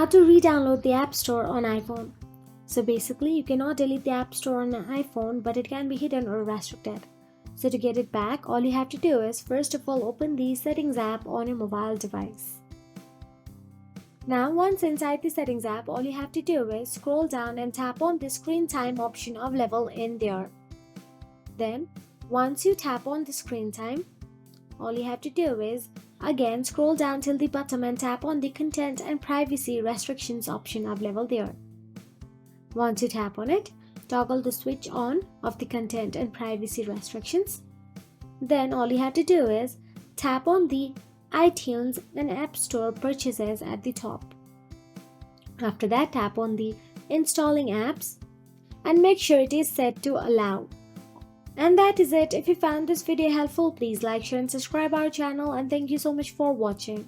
How to re-download the App Store on iPhone. So basically, you cannot delete the App Store on an iPhone, but it can be hidden or restricted. So to get it back, all you have to do is first of all open the Settings app on your mobile device. Now once inside the Settings app, all you have to do is scroll down and tap on the Screen Time option available in there. Then once you tap on the Screen Time, all you have to do is again scroll down till the bottom and tap on the Content and Privacy Restrictions option available there. Once you tap on it, toggle the switch on of the Content and Privacy Restrictions. Then all you have to do is tap on the iTunes and App Store purchases at the top. After that, tap on the Installing Apps and make sure it is set to Allow. And that is it. If you found this video helpful, please like, share and subscribe our channel, and thank you so much for watching.